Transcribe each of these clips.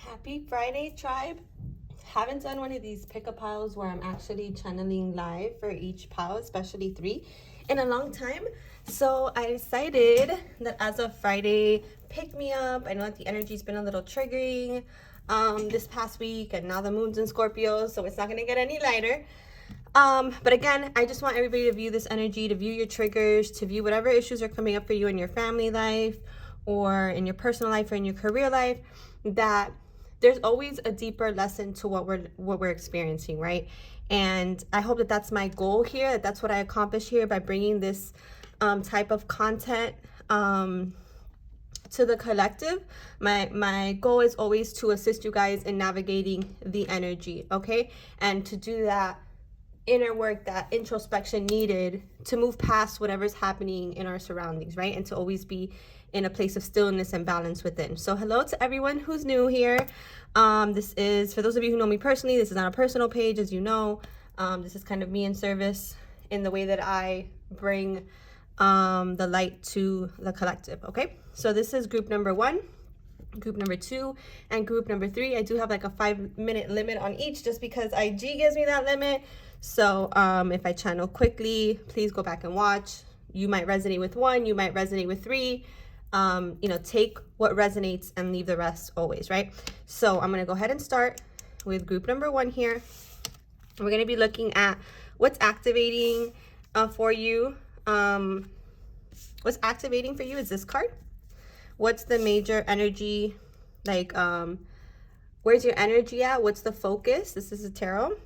Happy Friday, tribe. Haven't done one of these pick-up piles where I'm actually channeling live for each pile, especially 3, in a long time. So I decided that as of Friday, pick me up. I know that the energy's been a little triggering this past week, and now the moon's in Scorpio, so it's not gonna get any lighter. But again, I just want everybody to view this energy, to view your triggers, to view whatever issues are coming up for you in your family life or in your personal life or in your career life, that there's always a deeper lesson to what we're experiencing, right? And I hope that that's my goal here, that that's what I accomplish here by bringing this type of content to the collective. My goal is always to assist you guys in navigating the energy, okay? And to do that inner work, that introspection needed to move past whatever's happening in our surroundings, right? And to always be in a place of stillness and balance within. So hello to everyone who's new here. This is, for those of you who know me personally, this is not a personal page, as you know. This is kind of me in service in the way that I bring the light to the collective, okay? So this is group number 1, group number 2, and group number 3. I do have like a 5-minute limit on each just because IG gives me that limit. So if I channel quickly, please go back and watch. You might resonate with 1, you might resonate with 3. Take what resonates and leave the rest always, right? So I'm going to go ahead and start with group number 1 here. We're going to be looking at what's activating for you. What's activating for you is this card. What's the major energy, like where's your energy at? What's the focus? This is a tarot.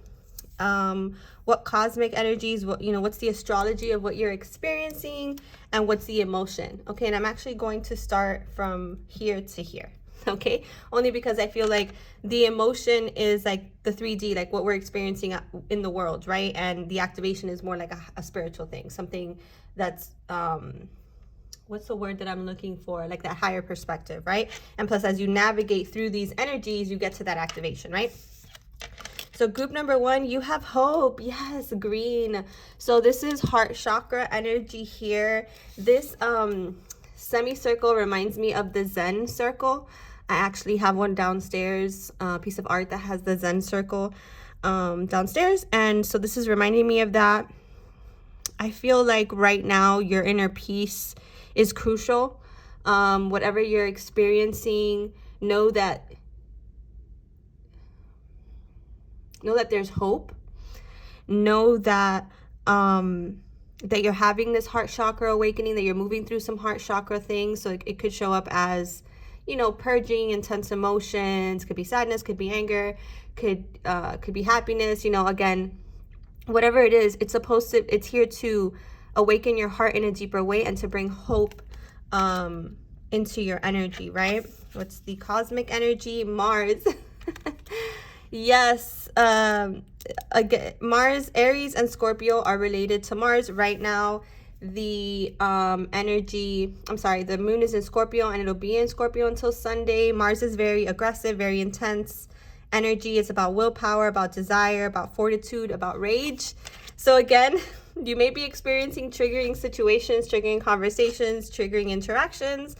What cosmic energies, what's the astrology of what you're experiencing, and what's the emotion? Okay, and I'm actually going to start from here to here, okay? Only because I feel like the emotion is like the 3D, like what we're experiencing in the world, right? And the activation is more like a spiritual thing, something that's what's the word that I'm looking for? Like that higher perspective, right? And plus, as you navigate through these energies, you get to that activation, right? So group number 1, you have hope. Yes, green. So this is heart chakra energy here. This semicircle reminds me of the Zen circle. I actually have one downstairs, a piece of art that has the Zen circle downstairs. And so this is reminding me of that. I feel like right now your inner peace is crucial. Whatever you're experiencing, know that there's hope. Know that that you're having this heart chakra awakening, that you're moving through some heart chakra things. So it could show up as, purging intense emotions. Could be sadness, could be anger, could be happiness. Again, whatever it is, it's here to awaken your heart in a deeper way and to bring hope into your energy, right? What's the cosmic energy? Mars. Yes, again, Mars, Aries, and Scorpio are related to Mars right now. The the moon is in Scorpio, and it'll be in Scorpio until Sunday. Mars is very aggressive, very intense energy. It's about willpower, about desire, about fortitude, about rage. So again, you may be experiencing triggering situations, triggering conversations, triggering interactions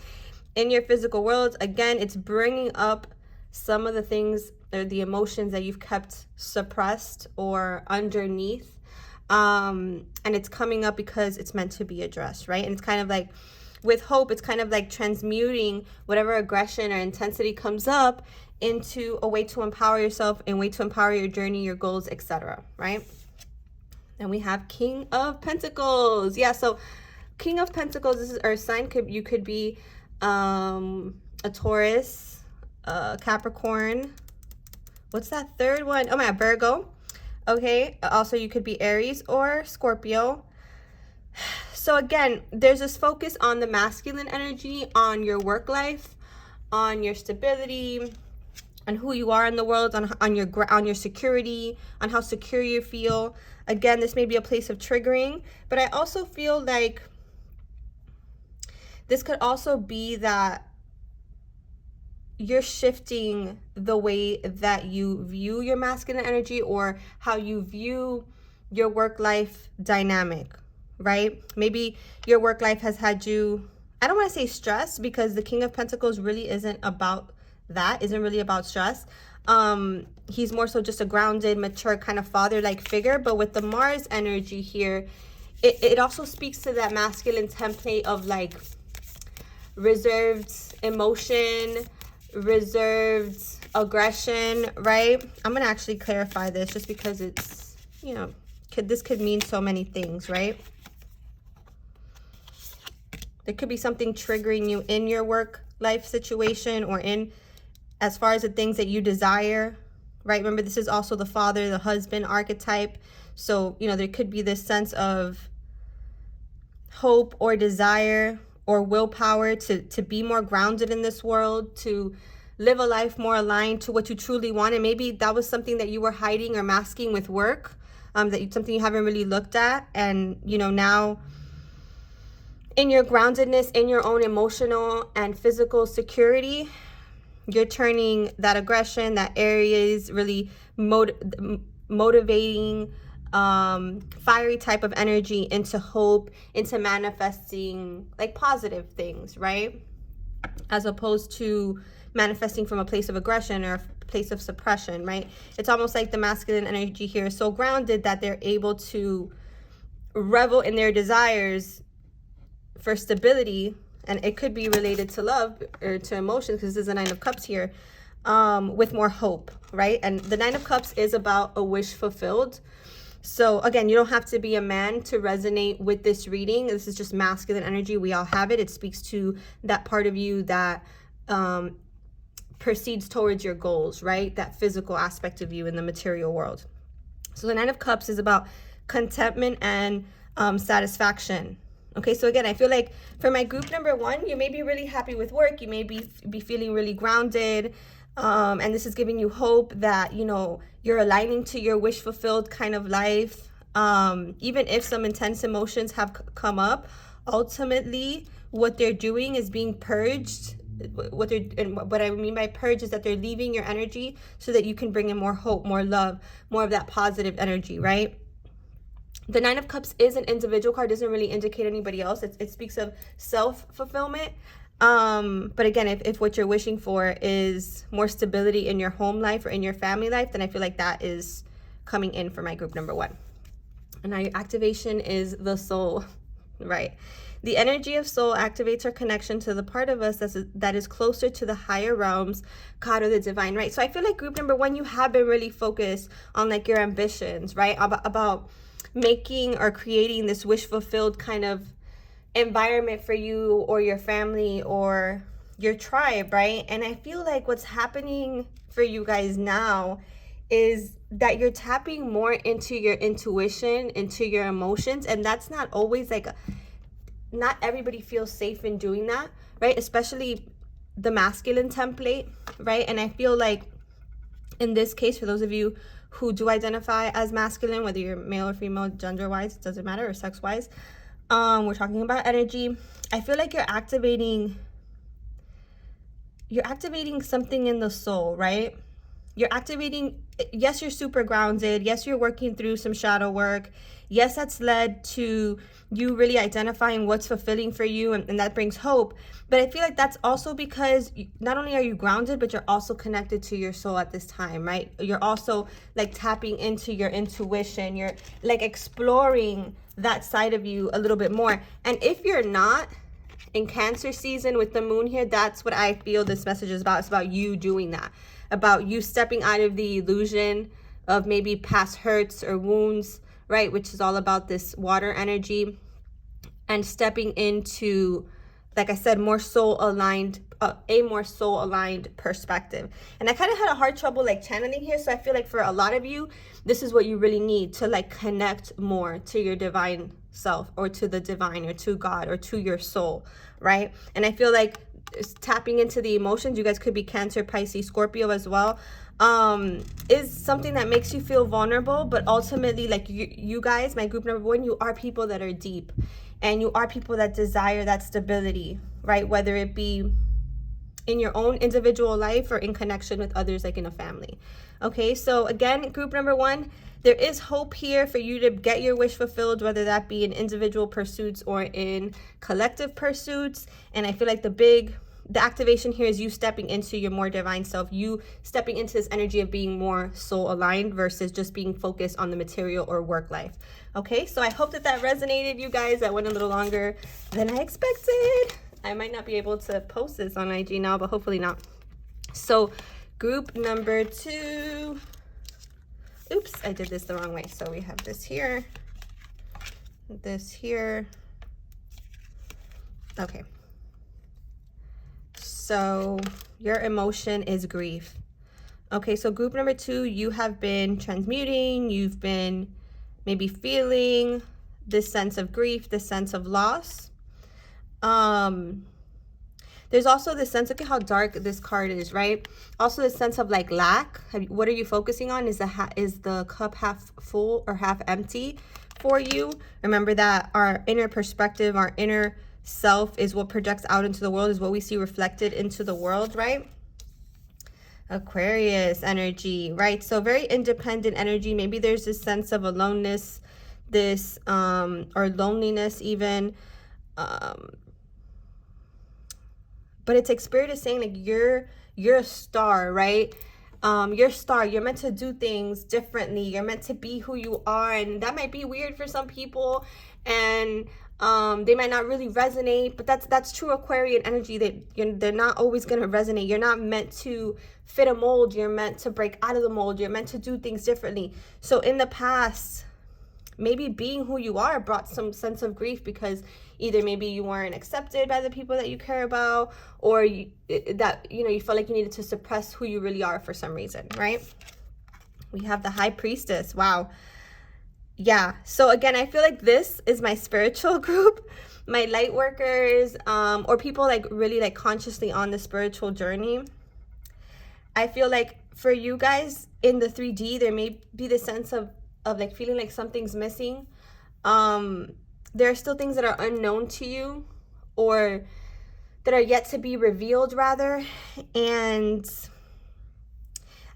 in your physical world. Again, it's bringing up some of the things or the emotions that you've kept suppressed or underneath. And it's coming up because it's meant to be addressed, right? And it's kind of like, with hope, it's kind of like transmuting whatever aggression or intensity comes up into a way to empower yourself and way to empower your journey, your goals, etc., right? And we have King of Pentacles. Yeah, so King of Pentacles, this is Earth sign. You could be a Taurus, Capricorn. What's that third one? Oh my God, Virgo. Okay, also you could be Aries or Scorpio. So again, there's this focus on the masculine energy, on your work life, on your stability, on who you are in the world, on your security, on how secure you feel. Again, this may be a place of triggering, but I also feel like this could also be that you're shifting the way that you view your masculine energy or how you view your work-life dynamic, right? Maybe your work life has had you, I don't want to say stressed, because the King of Pentacles really isn't about that, isn't really about stress. He's more so just a grounded, mature kind of father-like figure. But with the Mars energy here, it also speaks to that masculine template of like reserved emotion, reserved aggression, right? I'm gonna actually clarify this just because it's, you know, this could mean so many things, right? There could be something triggering you in your work life situation or in as far as the things that you desire, right? Remember, this is also the father, the husband archetype. So, you know, there could be this sense of hope or desire or willpower to be more grounded in this world, to live a life more aligned to what you truly want. And maybe that was something that you were hiding or masking with work, something you haven't really looked at. And, you know, now in your groundedness, in your own emotional and physical security, you're turning that aggression, that Aries really motivating, fiery type of energy into hope, into manifesting like positive things, right? As opposed to manifesting from a place of aggression or a place of suppression, right? It's almost like the masculine energy here is so grounded that they're able to revel in their desires for stability, and it could be related to love or to emotions because this is a Nine of Cups here, with more hope, right? And the Nine of Cups is about a wish fulfilled. So again, you don't have to be a man to resonate with this reading. This is just masculine energy. We all have it. It speaks to that part of you that proceeds towards your goals, right? That physical aspect of you in the material world. So the Nine of Cups is about contentment and satisfaction. Okay, so again, I feel like for my group number one, you may be really happy with work. You may be feeling really grounded. And this is giving you hope that, you know, you're aligning to your wish fulfilled kind of life. Even if some intense emotions have come up, ultimately what they're doing is being purged. And what I mean by purge is that they're leaving your energy so that you can bring in more hope, more love, more of that positive energy, right? The Nine of Cups is an individual card, doesn't really indicate anybody else. It speaks of self-fulfillment. But again, if what you're wishing for is more stability in your home life or in your family life, then I feel like that is coming in for my group number one. And now your activation is the soul, right? The energy of soul activates our connection to the part of us that is closer to the higher realms, God, or the divine, right? So I feel like group number one, you have been really focused on like your ambitions, right? About making or creating this wish fulfilled kind of environment for you or your family or your tribe, right? And I feel like what's happening for you guys now is that you're tapping more into your intuition, into your emotions, and that's not always like not everybody feels safe in doing that, right? Especially the masculine template, right? And I feel like in this case, for those of you who do identify as masculine, whether you're male or female, gender-wise, it doesn't matter, or sex-wise, we're talking about energy. I feel like you're activating something in the soul, right? You're activating, yes, you're super grounded. Yes, you're working through some shadow work. Yes, that's led to you really identifying what's fulfilling for you, and that brings hope. But I feel like that's also because not only are you grounded, but you're also connected to your soul at this time, right? You're also like tapping into your intuition. You're like exploring that side of you a little bit more. And if you're not in Cancer season with the moon here, that's what I feel this message is about. It's about you doing that, about you stepping out of the illusion of maybe past hurts or wounds, right? Which is all about this water energy, and stepping into, like I said, more soul aligned, a more soul aligned perspective. And I kind of had a hard trouble like channeling here. So I feel like for a lot of you, this is what you really need to like connect more to your divine self, or to the divine, or to God, or to your soul, right? And I feel like tapping into the emotions, you guys could be Cancer, Pisces, Scorpio as well, is something that makes you feel vulnerable. But ultimately, like you guys, my group number one, you are people that are deep, and you are people that desire that stability, right? Whether it be in your own individual life or in connection with others, like in a family. Okay, so again, group number one, there is hope here for you to get your wish fulfilled, whether that be in individual pursuits or in collective pursuits. And I feel like the big the activation here is you stepping into your more divine self, you stepping into this energy of being more soul aligned versus just being focused on the material or work life. Okay, so I hope that that resonated, you guys. That went a little longer than I expected. I might not be able to post this on IG now, but hopefully not. So group number 2. Oops, I did this the wrong way. So we have this here, this here. Okay. So your emotion is grief. Okay, so group number 2, you have been transmuting, you've been maybe feeling this sense of grief, this sense of loss. There's also this sense, look at how dark this card is, right? Also this sense of like lack. What are you focusing on? Is the cup half full or half empty for you? Remember that our inner perspective, our inner self is what projects out into the world, is what we see reflected into the world, right? Aquarius energy, right? So very independent energy. Maybe there's this sense of aloneness, this or loneliness even, but it's like Spirit is saying like you're a star, right? You're a star. You're meant to do things differently. You're meant to be who you are, and that might be weird for some people, and they might not really resonate, but that's true Aquarian energy, that they're not always going to resonate. You're not meant to fit a mold. You're meant to break out of the mold. You're meant to do things differently. So in the past, maybe being who you are brought some sense of grief because either maybe you weren't accepted by the people that you care about, or you felt like you needed to suppress who you really are for some reason, right? We have the High Priestess. Wow. Yeah, so again, I feel like this is my spiritual group, my light workers, or people like really like consciously on the spiritual journey. I feel like for you guys in the 3D, there may be the sense of like feeling like something's missing. There are still things that are unknown to you, or that are yet to be revealed rather. And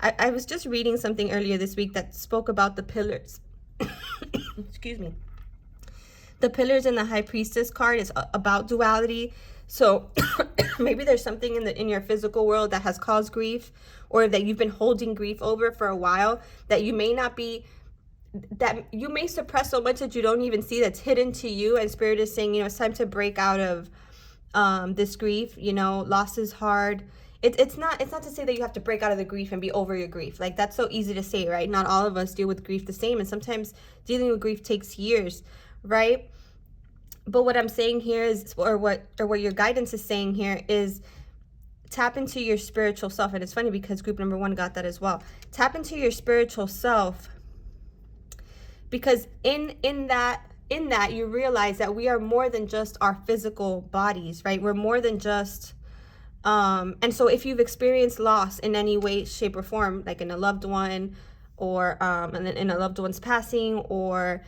I was just reading something earlier this week that spoke about the pillars. Excuse me. The pillars in the High Priestess card is about duality. So maybe there's something in your physical world that has caused grief, or that you've been holding grief over for a while, that you may not be, that you may suppress so much that you don't even see, that's hidden to you. And Spirit is saying, it's time to break out of this grief. Loss is hard. It's not to say that you have to break out of the grief and be over your grief. Like, that's so easy to say, right? Not all of us deal with grief the same, and sometimes dealing with grief takes years, right? But what I'm saying here is, or what your guidance is saying here is, tap into your spiritual self. And it's funny because group number 1 got that as well. Tap into your spiritual self, because in that you realize that we are more than just our physical bodies, right? We're more than just and so if you've experienced loss in any way, shape, or form, like in a loved one, or in a loved one's passing, or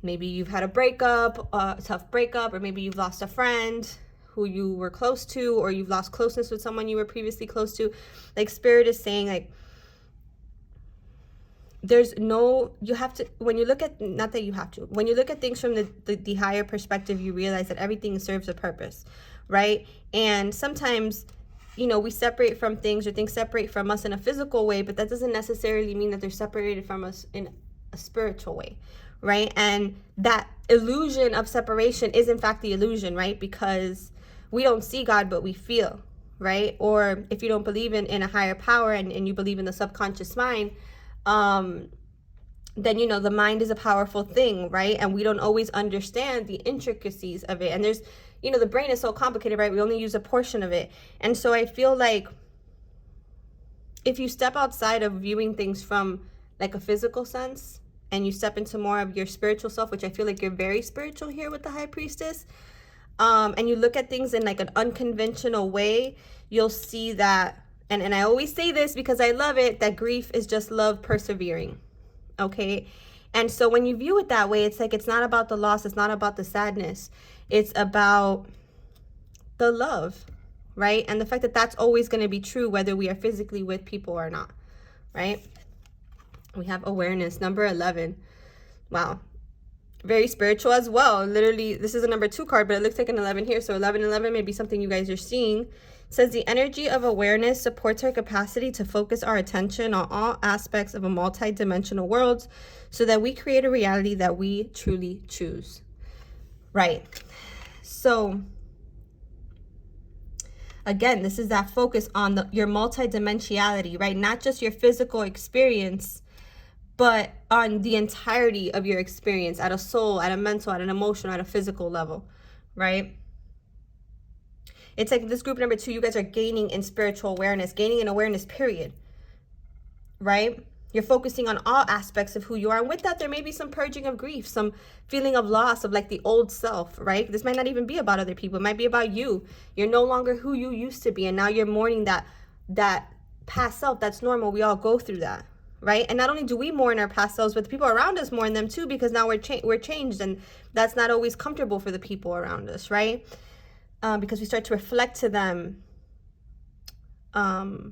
maybe you've had a breakup, a tough breakup, or maybe you've lost a friend who you were close to, or you've lost closeness with someone you were previously close to, like Spirit is saying, like, you have to, when you look at, not that you have to, when you look at things from the higher perspective, you realize that everything serves a purpose, right? And sometimes, we separate from things, or things separate from us in a physical way, but that doesn't necessarily mean that they're separated from us in a spiritual way, right? And that illusion of separation is in fact the illusion, right? Because we don't see God, but we feel, right? Or if you don't believe in a higher power, and you believe in the subconscious mind, then the mind is a powerful thing, right? And we don't always understand the intricacies of it. And there's, the brain is so complicated, right? We only use a portion of it. And so I feel like if you step outside of viewing things from like a physical sense, and you step into more of your spiritual self, which I feel like you're very spiritual here with the High Priestess, and you look at things in like an unconventional way, you'll see that, and I always say this because I love it, that grief is just love persevering. Okay. And so when you view it that way, it's like, it's not about the loss. It's not about the sadness. It's about the love, right? And the fact that that's always going to be true, whether we are physically with people or not, right? We have awareness, number 11. Wow. Very spiritual as well. Literally, this is a number 2 card, but it looks like an 11 here. So 11 may be something you guys are seeing. says the energy of awareness supports our capacity to focus our attention on all aspects of a multi-dimensional world so that we create a reality that we truly choose. Right. So again, this is that focus on your multidimensionality, right? Not just your physical experience, but on the entirety of your experience at a soul, at a mental, at an emotional, at a physical level, right? It's like this group number 2, you guys are gaining in spiritual awareness, gaining in awareness, period, right? You're focusing on all aspects of who you are. And with that, there may be some purging of grief, some feeling of loss of like the old self, right? This might not even be about other people. It might be about you. You're no longer who you used to be. And now you're mourning that past self. That's normal. We all go through that, right? And not only do we mourn our past selves, but the people around us mourn them too, because now we're changed. And that's not always comfortable for the people around us, right? Because we start to reflect to them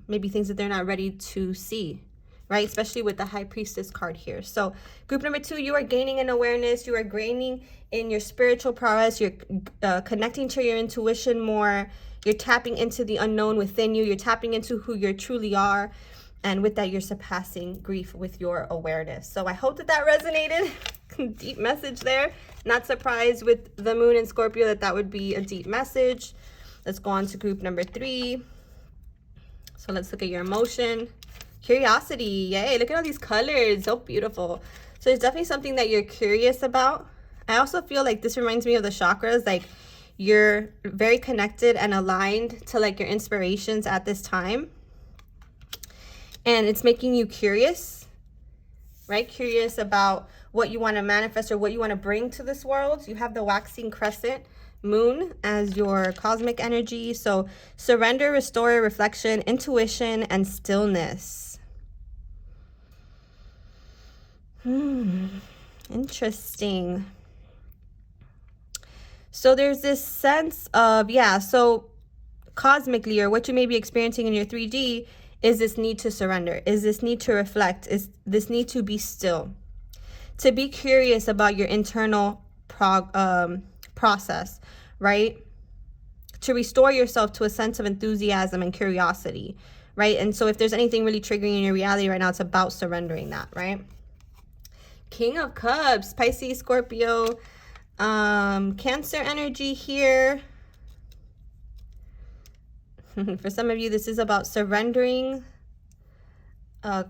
maybe things that they're not ready to see, right? Especially with the High Priestess card here. So group number 2, you are gaining in awareness. You are gaining in your spiritual prowess. You're connecting to your intuition more. You're tapping into the unknown within you. You're tapping into who you truly are. And with that, you're surpassing grief with your awareness. So I hope that that resonated. Deep message there. Not surprised with the moon in Scorpio that would be a deep message. Let's go on to group number 3. So let's look at your emotion. Curiosity. Yay, look at all these colors. So beautiful. So there's definitely something that you're curious about. I also feel like this reminds me of the chakras. Like you're very connected and aligned to like your inspirations at this time. And it's making you curious, right? Curious about what you want to manifest or what you want to bring to this world. You have the waxing crescent moon as your cosmic energy. So surrender, restore, reflection, intuition, and stillness. Interesting. So there's this sense of, so cosmically, or what you may be experiencing in your 3D, is this need to surrender, is this need to reflect, is this need to be still, to be curious about your internal process, right? To restore yourself to a sense of enthusiasm and curiosity, right? And so if there's anything really triggering in your reality right now, it's about surrendering that, right? King of Cups, Pisces, Scorpio, Cancer energy here. For some of you, this is about surrendering a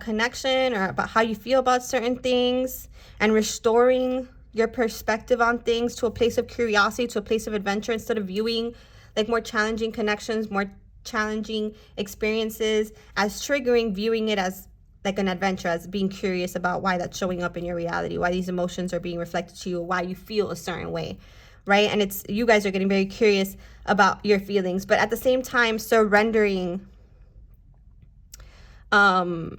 connection, or about how you feel about certain things, and restoring your perspective on things to a place of curiosity, to a place of adventure, instead of viewing like more challenging connections, more challenging experiences as triggering, viewing it as like an adventure, as being curious about why that's showing up in your reality, why these emotions are being reflected to you, why you feel a certain way, right? And it's, you guys are getting very curious about your feelings, but at the same time surrendering, like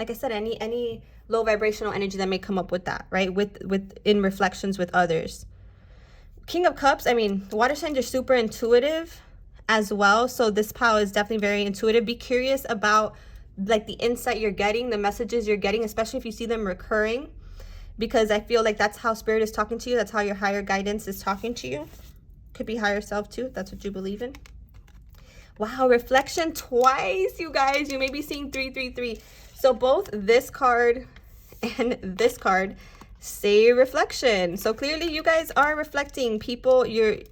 I said, any low vibrational energy that may come up with that, right? With in reflections with others. King of Cups, I mean, water signs are super intuitive as well. So this pile is definitely very intuitive. Be curious about like the insight you're getting, the messages you're getting, especially if you see them recurring, because I feel like that's how spirit is talking to you. That's how your higher guidance is talking to you. Could be higher self too, if that's what you believe in. Wow, reflection twice, you guys. You may be seeing 333. So both this card and this card say reflection. So clearly you guys are reflecting. People,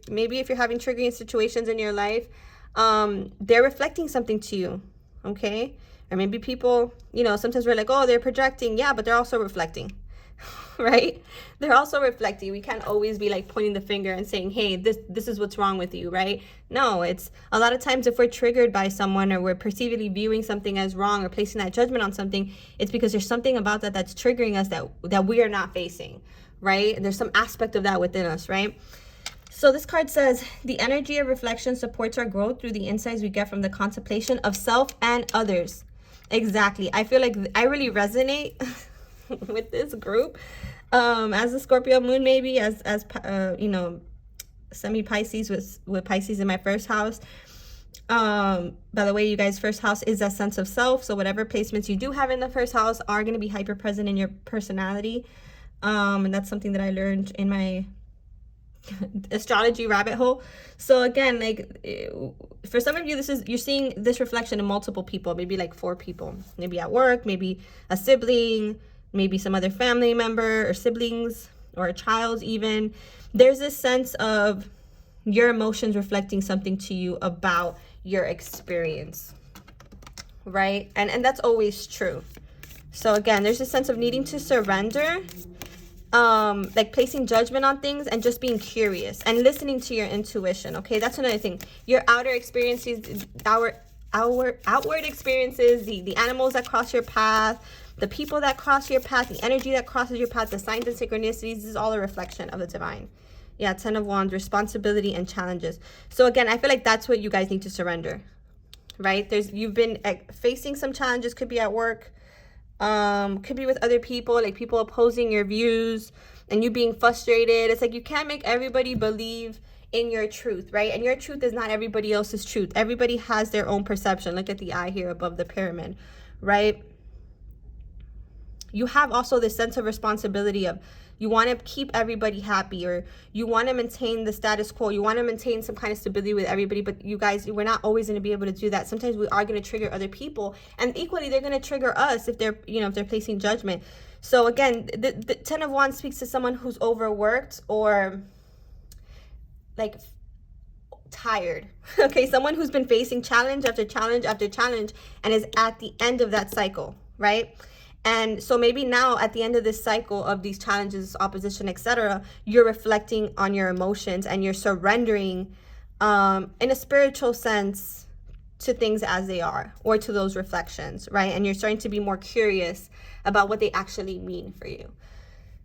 maybe if you're having triggering situations in your life, they're reflecting something to you, okay? Or maybe people, you know, sometimes we're like, oh, they're projecting. Yeah, but they're also reflecting, right? They're also reflecting. We can't always be like pointing the finger and saying, hey, this is what's wrong with you, right? No, it's a lot of times if we're triggered by someone, or we're perceivably viewing something as wrong, or placing that judgment on something, it's because there's something about that that's triggering us that we are not facing, right? And there's some aspect of that within us, right? So this card says, the energy of reflection supports our growth through the insights we get from the contemplation of self and others. Exactly. I feel like I really resonate with this group. As a Scorpio moon, maybe as you know, semi-Pisces with Pisces in my first house. By the way, you guys, first house is that sense of self. So whatever placements you do have in the first house are going to be hyper present in your personality. And that's something that I learned in my astrology rabbit hole. So again, like for some of you, you're seeing this reflection in multiple people, maybe like 4 people, maybe at work, maybe a sibling, maybe some other family member or siblings or a child even. There's this sense of your emotions reflecting something to you about your experience, right? And that's always true. So again, there's a sense of needing to surrender, like placing judgment on things and just being curious and listening to your intuition. Okay, that's another thing. Your outer experiences, our outward experiences, the animals that cross your path, the people that cross your path, the energy that crosses your path, the signs and synchronicities, this is all a reflection of the divine. Yeah, 10 of Wands, responsibility and challenges. So again, I feel like that's what you guys need to surrender, right? You've been facing some challenges, could be at work, could be with other people, like people opposing your views and you being frustrated. It's like you can't make everybody believe in your truth, right? And your truth is not everybody else's truth. Everybody has their own perception. Look at the eye here above the pyramid, right? You have also this sense of responsibility of you want to keep everybody happy, or you want to maintain the status quo. You want to maintain some kind of stability with everybody, but you guys, we're not always going to be able to do that. Sometimes we are going to trigger other people, and equally they're going to trigger us if they're, if they're placing judgment. So again, the 10 of Wands speaks to someone who's overworked or like tired. Okay, someone who's been facing challenge after challenge after challenge and is at the end of that cycle, right? And so maybe now at the end of this cycle of these challenges, opposition, etc., you're reflecting on your emotions and you're surrendering in a spiritual sense to things as they are, or to those reflections, right? And you're starting to be more curious about what they actually mean for you.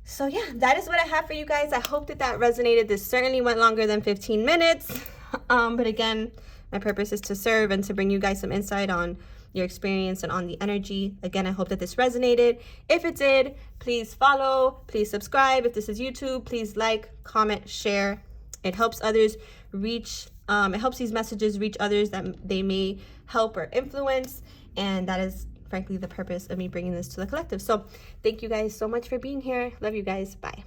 So yeah, that is what I have for you guys. I hope that resonated. This certainly went longer than 15 minutes. But again, my purpose is to serve and to bring you guys some insight on your experience and on the energy. Again, I hope that this resonated. If it did, please follow, please subscribe. If this is YouTube, please like, comment, share. It helps others reach, it helps these messages reach others that they may help or influence. And that is frankly the purpose of me bringing this to the collective. So thank you guys so much for being here. Love you guys. Bye.